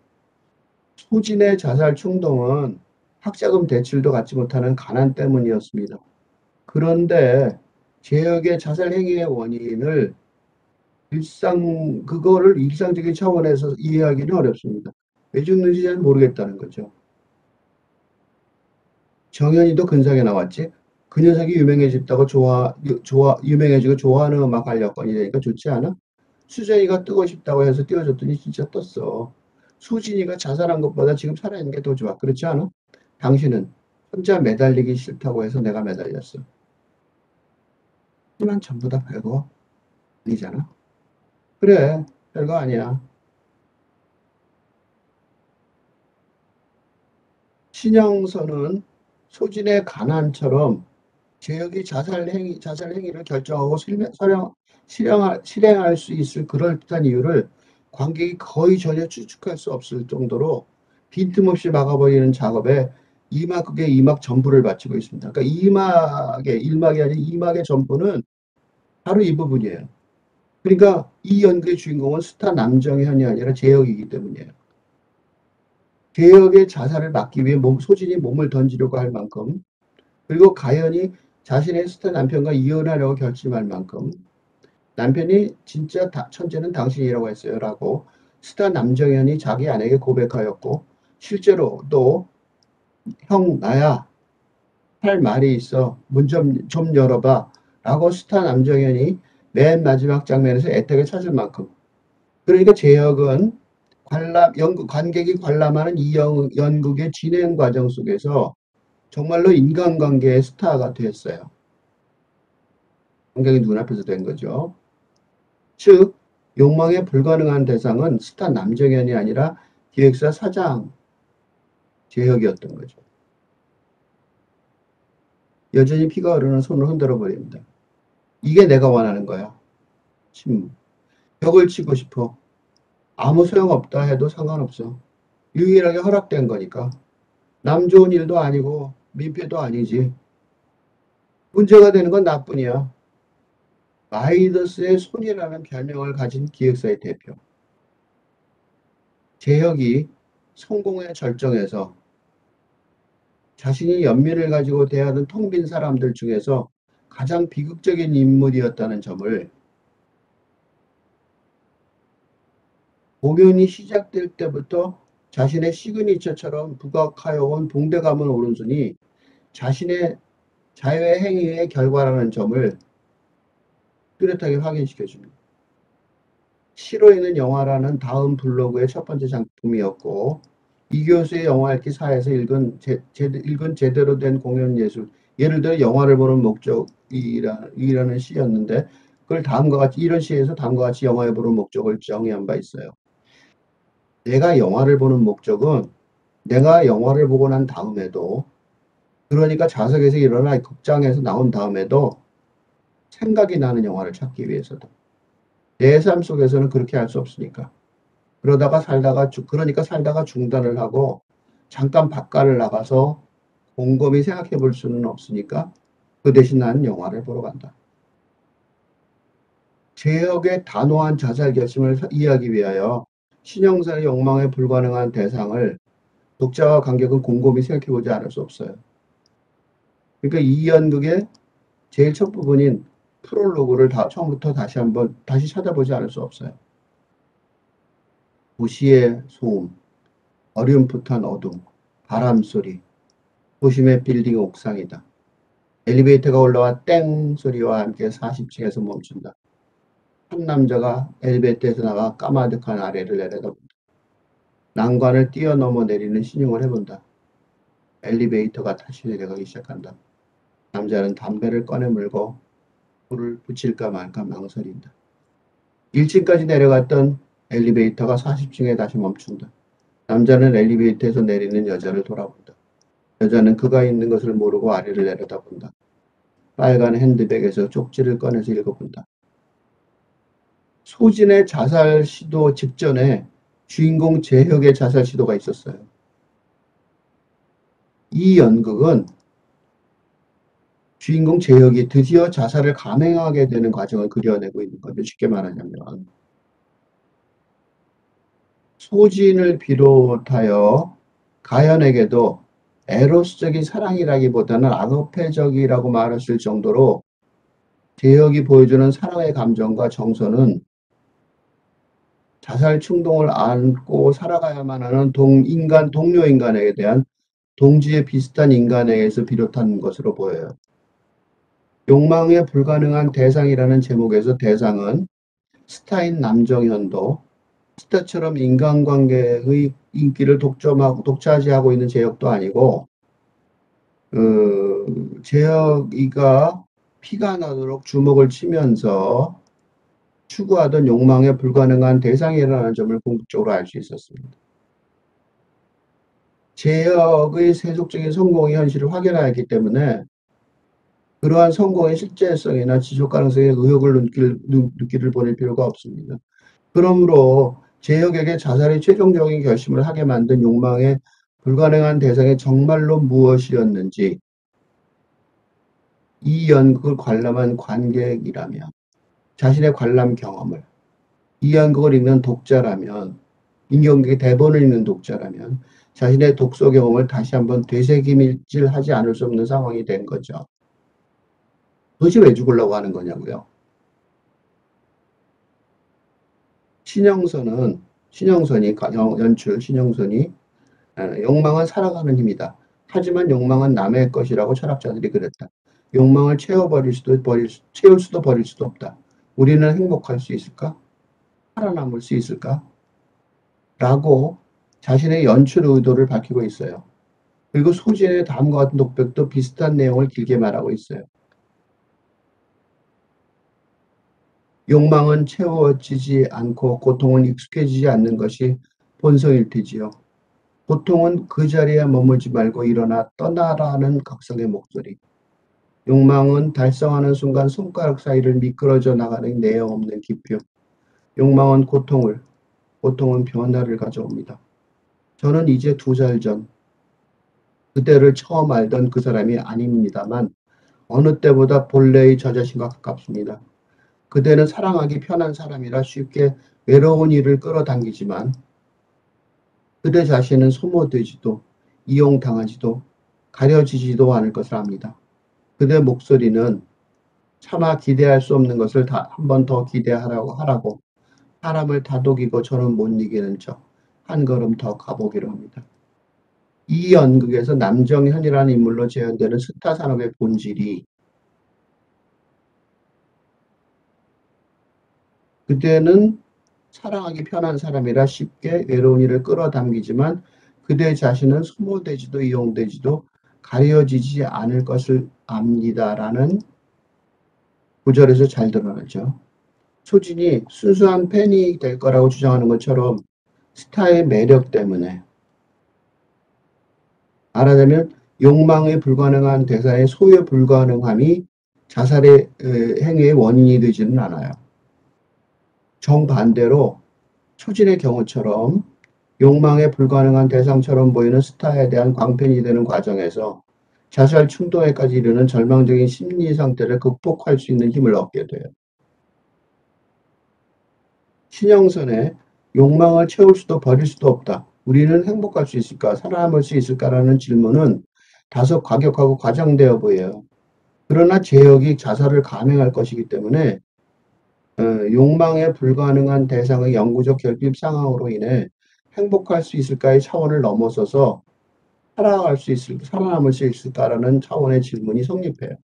소진의 자살 충동은 학자금 대출도 갖지 못하는 가난 때문이었습니다. 그런데 제역의 자살 행위의 원인을 그거를 일상적인 차원에서 이해하기는 어렵습니다. 왜 죽는지 잘 모르겠다는 거죠. 정현이도 근상에 나왔지. 그 녀석이 유명해졌다고 유명해지고 좋아하는 음악 알려건이 되니까 좋지 않아? 수정이가 뜨고 싶다고 해서 띄워줬더니 진짜 떴어. 수진이가 자살한 것보다 지금 살아있는 게 더 좋아. 그렇지 않아? 당신은 혼자 매달리기 싫다고 해서 내가 매달렸어. 하지만 전부 다 별거 아니잖아. 그래, 별거 아니야. 신영선은 소진의 가난처럼 제역이 자살 행위를 결정하고 실행할 수 있을 그럴듯한 이유를 관객이 거의 전혀 추측할 수 없을 정도로 빈틈없이 막아버리는 작업에 극의 2막 전부를 바치고 있습니다. 그러니까 2막의 1막이 아닌 2막의 전부는 바로 이 부분이에요. 그러니까 이 연극의 주인공은 스타 남정현이 아니라 제역이기 때문이에요. 제역의 자살을 막기 위해 소진이 몸을 던지려고 할 만큼 그리고 가연이 자신의 스타 남편과 이혼하려고 결심할 만큼 남편이 진짜 천재는 당신이라고 했어요. 라고 스타 남정현이 자기 아내에게 고백하였고 실제로 또 형 나야 할 말이 있어 문 좀 열어봐 라고 스타 남정현이 맨 마지막 장면에서 애타게 찾을 만큼 그러니까 제역은 관객이 관람하는 이 연극의 진행 과정 속에서 정말로 인간관계의 스타가 됐어요. 관객이 눈앞에서 된 거죠. 즉 욕망에 불가능한 대상은 스타 남정현이 아니라 기획사 사장 제혁이었던 거죠. 여전히 피가 흐르는 손을 흔들어 버립니다. 이게 내가 원하는 거야. 침묵. 벽을 치고 싶어. 아무 소용없다 해도 상관없어. 유일하게 허락된 거니까. 남 좋은 일도 아니고 민폐도 아니지. 문제가 되는 건 나뿐이야. 마이더스의 손이라는 별명을 가진 기획사의 대표. 제혁이 성공의 절정에서 자신이 연민을 가지고 대하는 텅 빈 사람들 중에서 가장 비극적인 인물이었다는 점을 공연이 시작될 때부터 자신의 시그니처처럼 부각하여 온 봉대감은 오른손이 자신의 자유의 행위의 결과라는 점을 뚜렷하게 확인시켜줍니다. 시로 있는 영화라는 다음 블로그의 첫 번째 작품이었고, 이 교수의 영화 읽기 사에서 읽은 제대로 된 공연 예술, 예를 들어 영화를 보는 목적이라는 시였는데, 그걸 다음과 같이, 이런 시에서 다음과 같이 영화를 보는 목적을 정의한 바 있어요. 내가 영화를 보는 목적은 내가 영화를 보고 난 다음에도, 그러니까 좌석에서 일어나 극장에서 나온 다음에도 생각이 나는 영화를 찾기 위해서도. 내 삶 속에서는 그렇게 할 수 없으니까. 그러니까 살다가 중단을 하고 잠깐 바깥을 나가서 곰곰이 생각해 볼 수는 없으니까 그 대신 나는 영화를 보러 간다. 제역의 단호한 자살 결심을 이해하기 위하여 신영선의 욕망에 불가능한 대상을 독자와 관객은 곰곰이 생각해 보지 않을 수 없어요. 그러니까 이 연극의 제일 첫 부분인 프롤로그를 처음부터 다시 찾아보지 않을 수 없어요. 도시의 소음, 어렴풋한 어둠, 바람소리, 도심의 빌딩 옥상이다. 엘리베이터가 올라와 땡 소리와 함께 40층에서 멈춘다. 한 남자가 엘리베이터에서 나가 까마득한 아래를 내려다본다. 난관을 뛰어넘어 내리는 신용을 해본다. 엘리베이터가 다시 내려가기 시작한다. 남자는 담배를 꺼내 물고 불을 붙일까 말까 망설인다. 1층까지 내려갔던 엘리베이터가 40층에 다시 멈춘다. 남자는 엘리베이터에서 내리는 여자를 돌아본다. 여자는 그가 있는 것을 모르고 아래를 내려다본다. 빨간 핸드백에서 쪽지를 꺼내서 읽어본다. 소진의 자살 시도 직전에 주인공 재혁의 자살 시도가 있었어요. 이 연극은 주인공 재혁이 드디어 자살을 감행하게 되는 과정을 그려내고 있는 거죠. 쉽게 말하자면. 소진을 비롯하여 가연에게도 에로스적인 사랑이라기보다는 악어패적이라고 말했을 정도로 재혁이 보여주는 사랑의 감정과 정서는 자살 충동을 안고 살아가야만 하는 동료 인간에 대한 동지에 비슷한 인간에게서 비롯한 것으로 보여요. 욕망에 불가능한 대상이라는 제목에서 대상은 스타인 남정현도 스타처럼 인간관계의 인기를 독차지하고 있는 제역도 아니고 제역이가 피가 나도록 주먹을 치면서 추구하던 욕망에 불가능한 대상이라는 점을 궁극적으로 알 수 있었습니다. 제역의 세속적인 성공의 현실을 확인하였기 때문에 그러한 성공의 실제성이나 지속 가능성에 의혹을 눈길을 보낼 필요가 없습니다. 그러므로 제역에게 자살의 최종적인 결심을 하게 만든 욕망에 불가능한 대상이 정말로 무엇이었는지 이 연극을 관람한 관객이라면 자신의 관람 경험을 이 연극을 읽는 독자라면 인경극의 대본을 읽는 독자라면 자신의 독서 경험을 다시 한번 되새김질하지 않을 수 없는 상황이 된 거죠. 도대체 왜 죽으려고 하는 거냐고요. 신영선이 욕망은 살아가는 힘이다. 하지만 욕망은 남의 것이라고 철학자들이 그랬다. 욕망을 채울 수도 버릴 수도 없다. 우리는 행복할 수 있을까? 살아남을 수 있을까? 라고 자신의 연출 의도를 밝히고 있어요. 그리고 소진의 다음과 같은 독백도 비슷한 내용을 길게 말하고 있어요. 욕망은 채워지지 않고 고통은 익숙해지지 않는 것이 본성일 테지요. 고통은 그 자리에 머물지 말고 일어나 떠나라는 각성의 목소리. 욕망은 달성하는 순간 손가락 사이를 미끄러져 나가는 내용 없는 기표. 욕망은 고통은 변화를 가져옵니다. 저는 이제 2달 전 그대를 처음 알던 그 사람이 아닙니다만 어느 때보다 본래의 저 자신과 가깝습니다. 그대는 사랑하기 편한 사람이라 쉽게 외로운 일을 끌어당기지만 그대 자신은 소모되지도 이용당하지도 가려지지도 않을 것을 압니다. 그대 목소리는 차마 기대할 수 없는 것을 한 번 더 하라고 사람을 다독이고 저는 못 이기는 척 한 걸음 더 가보기로 합니다. 이 연극에서 남정현이라는 인물로 재현되는 스타 산업의 본질이 그대는 사랑하기 편한 사람이라 쉽게 외로운 이를 끌어당기지만 그대 자신은 소모되지도 이용되지도 가려지지 않을 것을 압니다라는 구절에서 잘 드러나죠. 소진이 순수한 팬이 될 거라고 주장하는 것처럼 스타의 매력 때문에 말하자면 욕망에 불가능한 대사의 소유 불가능함이 자살의 행위의 원인이 되지는 않아요. 정반대로 소진의 경우처럼 욕망에 불가능한 대상처럼 보이는 스타에 대한 광팬이 되는 과정에서 자살 충동에까지 이르는 절망적인 심리 상태를 극복할 수 있는 힘을 얻게 돼요. 신영선의 욕망을 채울 수도 버릴 수도 없다. 우리는 행복할 수 있을까? 살아남을 수 있을까라는 질문은 다소 과격하고 과장되어 보여요. 그러나 제역이 자살을 감행할 것이기 때문에 욕망에 불가능한 대상의 영구적 결핍 상황으로 인해 행복할 수 있을까의 차원을 넘어서서 살아남을 수 있을까라는 차원의 질문이 성립해요.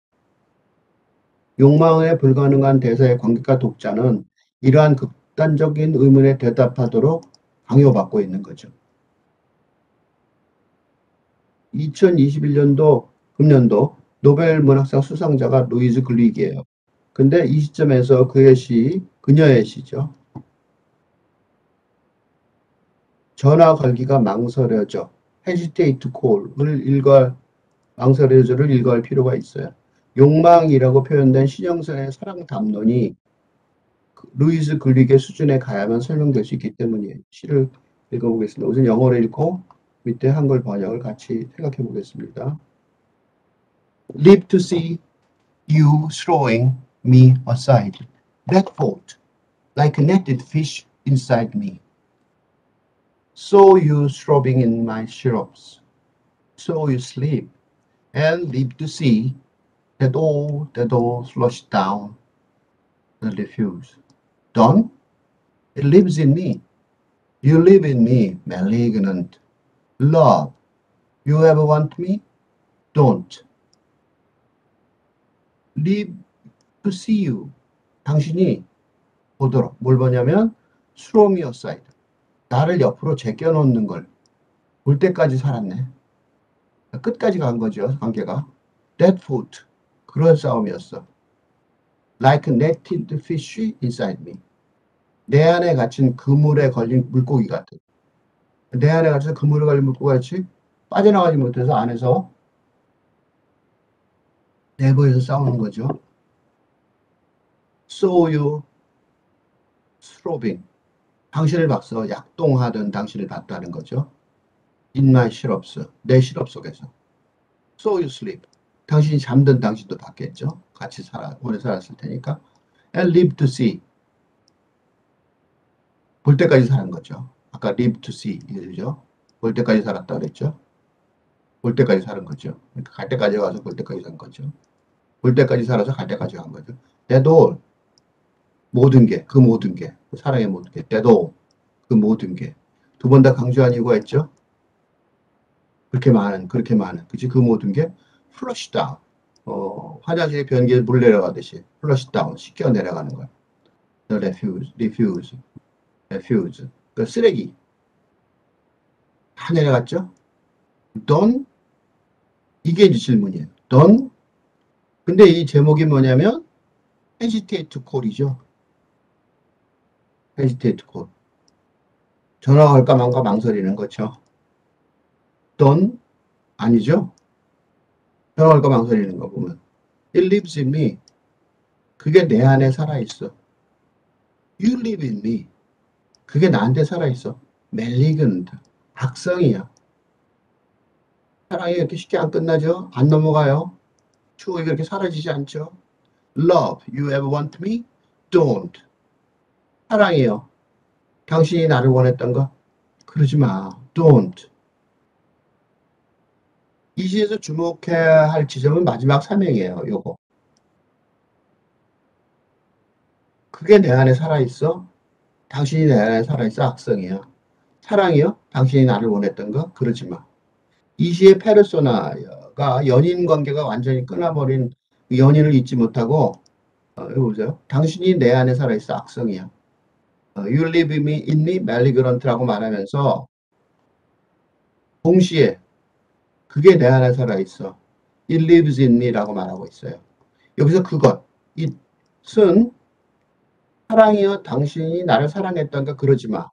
욕망에 불가능한 대사의 관객과 독자는 이러한 극단적인 의문에 대답하도록 강요받고 있는 거죠. 2021년도 금년도 노벨 문학상 수상자가 루이즈 글릭이에요. 근데 이 시점에서 그녀의 시죠. 전화 걸기가 망설여져. hesitate to call을 망설여져를 읽어할 필요가 있어요. 욕망이라고 표현된 신영선의 사랑 담론이 루이즈 글릭의 수준에 가야만 설명될 수 있기 때문이에요. 시를 읽어보겠습니다. 우선 영어를 읽고 밑에 한글 번역을 같이 생각해 보겠습니다. Live to see you throwing me aside. That thought, like a netted fish inside me. Saw you throbbing in my syrups. Saw you sleep, and live to see that all flushed down the refuse. Done? It lives in me. You live in me, malignant. Love, you ever want me? Don't. Live to see you. 당신이 보도록. 뭘 보냐면 throw me aside. 나를 옆으로 제껴놓는 걸 볼 때까지 살았네. 끝까지 간 거죠, 관계가. That foot. 그런 싸움이었어. Like a netted fish inside me. 내 안에 갇힌 그물에 걸린 물고기 같은. 내 안에 갇혀서 그물에 걸린 물고기 같이 빠져나가지 못해서 안에서 내부에서 싸우는 거죠. Saw you throbbing. 당신을 봤어. 약동하던 당신을 봤다는 거죠. In my syrups. 내 시럽 속에서. Saw you sleep. 당신이 잠든 당신도 봤겠죠. 같이 오래 살았을 테니까. And live to see. 볼 때까지 사는 거죠. 아까 live to see 이죠. 볼 때까지 살았다 그랬죠. 볼 때까지 사는 거죠. 그러니까 갈 때까지 가서 볼 때까지 산 거죠. 볼 때까지 살아서 갈 때까지 간 거죠. That all. 모든 게, 그 모든 게, 그 사랑의 모든 게, that all. 그 모든 게. 두 번 다 강조한 이유가 있죠. 그렇게 많은, 그치? 그 모든 게 flush down. 화장실에 변기에 물 내려가듯이 flush down. 씻겨 내려가는 거야. The refuse. 그 쓰레기. 다 내려갔죠? Done? 이게 이제 질문이에요. Done? 근데 이 제목이 뭐냐면 hesitate to call이죠. hesitate to call. 전화가 갈까 말까 망설이는 거죠. Done? 아니죠? 전화가 갈까 망설이는 거 보면. It lives in me. 그게 내 안에 살아있어. You live in me. 그게 나한테 살아있어. malignant. 악성이야. 사랑이 이렇게 쉽게 안 끝나죠? 안 넘어가요? 추억이 그렇게 사라지지 않죠? Love, you ever want me? Don't. 사랑이요. 당신이 나를 원했던 거? 그러지 마. Don't. 이 시에서 주목해야 할 지점은 마지막 사명이에요. 요거. 그게 내 안에 살아있어? 당신이 내 안에 살아있어? 악성이야. 사랑이요? 당신이 나를 원했던 거? 그러지 마. 이 시의 페르소나가 연인 관계가 완전히 끊어버린 그 연인을 잊지 못하고, 여기 보세요. 당신이 내 안에 살아있어? 악성이야. You live in me, malignant라고 말하면서 동시에 그게 내 안에 살아있어. It lives in me라고 말하고 있어요. 여기서 그것, it은 사랑이여 당신이 나를 사랑했던가 그러지 마.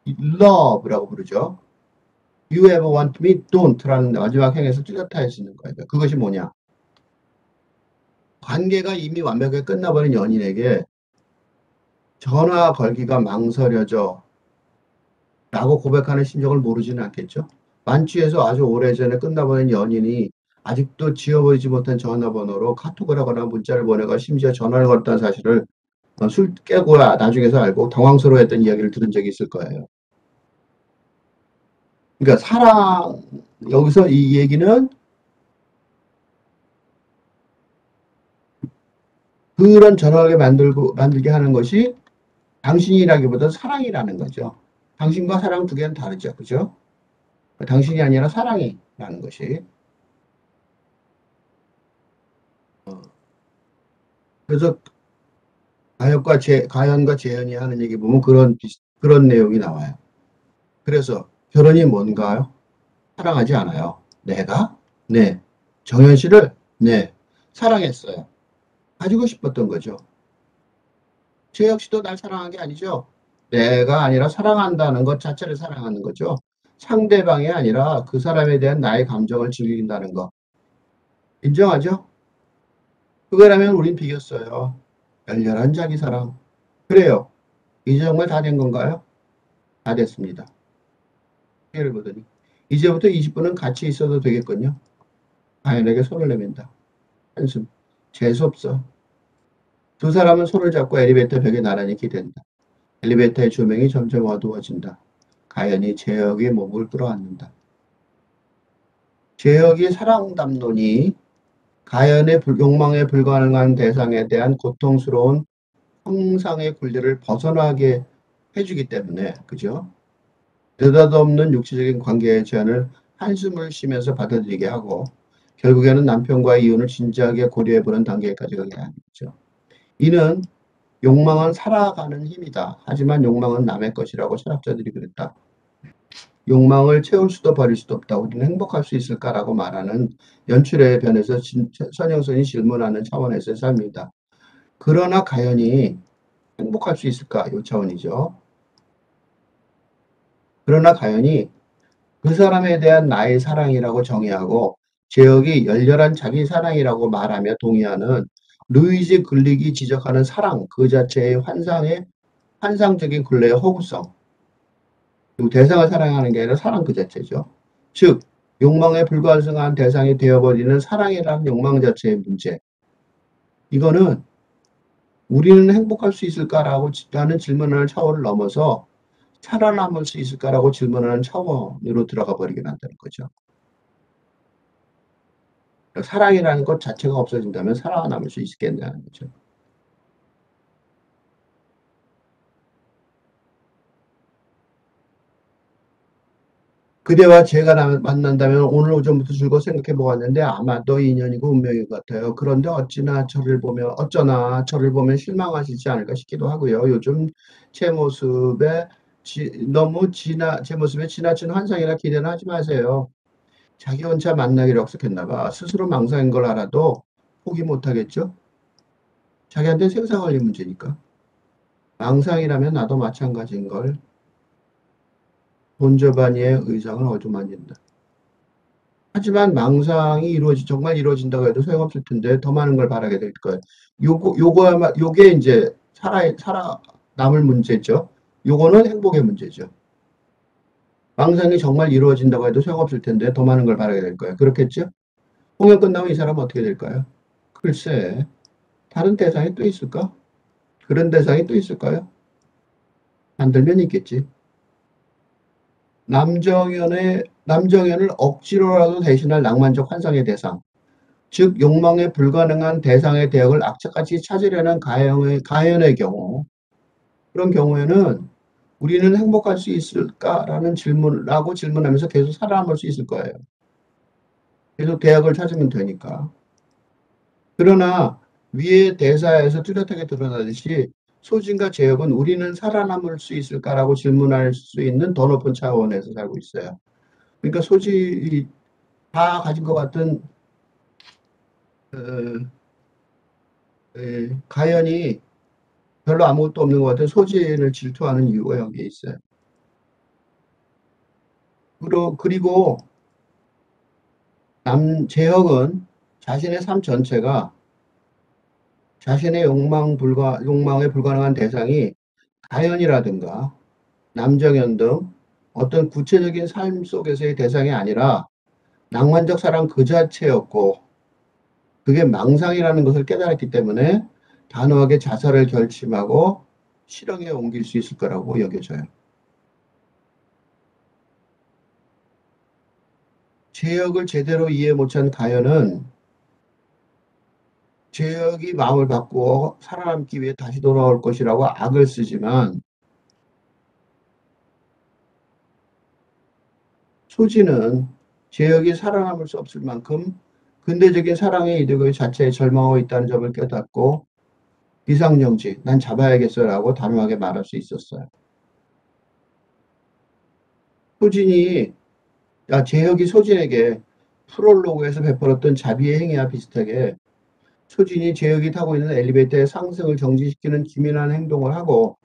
love라고 부르죠. You ever want me? Don't 라는 마지막 행에서 뚜렷할 수 있는 거예요. 그것이 뭐냐? 관계가 이미 완벽하게 끝나버린 연인에게 전화 걸기가 망설여져 라고 고백하는 심정을 모르지는 않겠죠? 만취해서 아주 오래전에 끝나버린 연인이 아직도 지워버리지 못한 전화번호로 카톡을 하거나 문자를 보내거나 심지어 전화를 걸었다는 사실을 술 깨고 나중에서 알고 당황스러워했던 이야기를 들은 적이 있을 거예요. 그러니까 사랑, 여기서 이 얘기는 그런 전화를 만들게 하는 것이 당신이라기보다 사랑이라는 거죠. 당신과 사랑 두 개는 다르죠. 그죠? 당신이 아니라 사랑이라는 것이. 그래서 가연과 재현이 하는 얘기 보면 그런 내용이 나와요. 그래서 결혼이 뭔가요? 사랑하지 않아요. 내가? 네. 정현 씨를? 네. 사랑했어요. 가지고 싶었던 거죠. 재혁 씨도 날 사랑한 게 아니죠. 내가 아니라 사랑한다는 것 자체를 사랑하는 거죠. 상대방이 아니라 그 사람에 대한 나의 감정을 즐긴다는 거. 인정하죠? 그거라면 우린 비겼어요. 열렬한 자기 사랑. 그래요. 이제 정말 다 된 건가요? 다 됐습니다. 예를 보더니 이제부터 20분은 같이 있어도 되겠군요. 가연에게 손을 내민다. 한숨. 재수없어. 두 사람은 손을 잡고 엘리베이터 벽에 나란히 기댄다. 엘리베이터의 조명이 점점 어두워진다. 가연이 재혁의 몸을 끌어안는다. 재혁이 사랑 담론이 가연의 욕망에 불가능한 대상에 대한 고통스러운 형상의 굴레를 벗어나게 해주기 때문에, 그죠? 느닷없는 육체적인 관계의 제한을 한숨을 쉬면서 받아들이게 하고, 결국에는 남편과의 이혼을 진지하게 고려해보는 단계까지 가게 하는 거죠. 이는 욕망은 살아가는 힘이다. 하지만 욕망은 남의 것이라고 철학자들이 그랬다. 욕망을 채울 수도 버릴 수도 없다. 우리는 행복할 수 있을까라고 말하는 연출의 변에서 선영선이 질문하는 차원에서의 삶이다. 그러나 가연이 행복할 수 있을까? 이 차원이죠. 그러나 가연이 그 사람에 대한 나의 사랑이라고 정의하고 제혁이 열렬한 자기 사랑이라고 말하며 동의하는 루이즈 글릭이 지적하는 사랑 그 자체의 환상적인 굴레의 허구성. 그리고 대상을 사랑하는 게 아니라 사랑 그 자체죠. 즉 욕망에 불가능한 대상이 되어버리는 사랑이라는 욕망 자체의 문제. 이거는 우리는 행복할 수 있을까라고 하는 질문하는 차원을 넘어서 살아남을 수 있을까라고 질문하는 차원으로 들어가 버리게 한다는 거죠. 사랑이라는 것 자체가 없어진다면 살아남을 수 있겠냐는 거죠. 그대와 제가 만난다면 오늘 오전부터 줄곧 생각해 보았는데 아마도 인연이고 운명인 것 같아요. 그런데 어쩌나 저를 보면 실망하시지 않을까 싶기도 하고요. 요즘 제 모습에 제 모습에 지나친 환상이나 기대는 하지 마세요. 자기 혼자 만나기로 약속했나 봐. 스스로 망상인 걸 알아도 포기 못 하겠죠? 자기한테 생사 관리 문제니까. 망상이라면 나도 마찬가지인 걸. 돈저바니의 의상을 어루만진다. 하지만 망상이 정말 이루어진다고 해도 소용없을 텐데 더 많은 걸 바라게 될 거예요. 요게 이제 살아남을 문제죠. 요거는 행복의 문제죠. 망상이 정말 이루어진다고 해도 소용없을 텐데 더 많은 걸 바라게 될 거예요. 그렇겠죠? 공연 끝나면 이 사람은 어떻게 될까요? 글쎄, 다른 대상이 또 있을까? 그런 대상이 또 있을까요? 만들면 있겠지. 남정현을 억지로라도 대신할 낭만적 환상의 대상. 즉 욕망에 불가능한 대상의 대역을 악착같이 찾으려는 가현의 경우, 그런 경우에는 우리는 행복할 수 있을까라는 질문하면서 계속 살아남을 수 있을 거예요. 계속 대역을 찾으면 되니까. 그러나 위의 대사에서 뚜렷하게 드러나듯이 소진과 제역은 우리는 살아남을 수 있을까라고 질문할 수 있는 더 높은 차원에서 살고 있어요. 그러니까 소진이 다 가진 것 같은 가연이 별로 아무것도 없는 것 같은 소진을 질투하는 이유가 여기에 있어요. 그리고 제혁은 자신의 삶 전체가 자신의 욕망에 불가능한 대상이 가연이라든가 남정현 등 어떤 구체적인 삶 속에서의 대상이 아니라 낭만적 사랑 그 자체였고, 그게 망상이라는 것을 깨달았기 때문에 단호하게 자살을 결심하고 실행에 옮길 수 있을 거라고 여겨져요. 제역을 제대로 이해 못한 가연은 제역이 마음을 바꾸어 살아남기 위해 다시 돌아올 것이라고 악을 쓰지만, 소진은 제역이 살아남을 수 없을 만큼 근대적인 사랑의 이득의 자체에 절망하고 있다는 점을 깨닫고 비상정지, 난 잡아야겠어라고 단호하게 말할 수 있었어요. 제혁이 소진에게 프롤로그에서 베풀었던 자비의 행위와 비슷하게 소진이 제혁이 타고 있는 엘리베이터의 상승을 정지시키는 기민한 행동을 하고,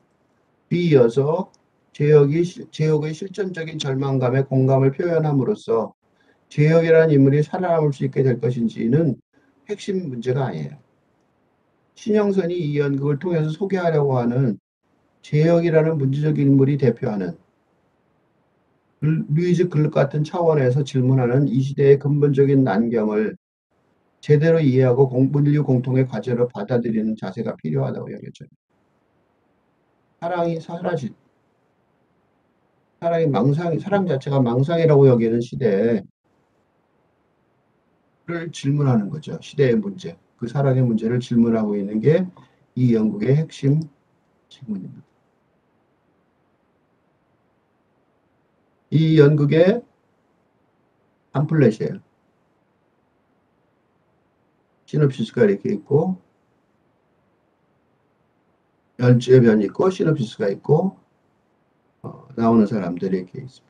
뒤이어서 제혁의 실존적인 절망감에 공감을 표현함으로써 제혁이라는 인물이 살아남을 수 있게 될 것인지는 핵심 문제가 아니에요. 신영선이 이 연극을 통해서 소개하려고 하는 제혁이라는 문제적 인물이 대표하는 루이즈 글럭 같은 차원에서 질문하는 이 시대의 근본적인 난경을 제대로 이해하고 인류 공통의 과제로 받아들이는 자세가 필요하다고 여겨져요. 사랑이 사라진, 사랑 자체가 망상이라고 여기는 시대를 질문하는 거죠. 시대의 문제, 그 사랑의 문제를 질문하고 있는 게 이 연극의 핵심 질문입니다. 이 연극의 팜플렛이에요. 시놉시스가 이렇게 있고, 연주의 변이 있고, 시놉시스가 있고, 나오는 사람들이 이렇게 있습니다.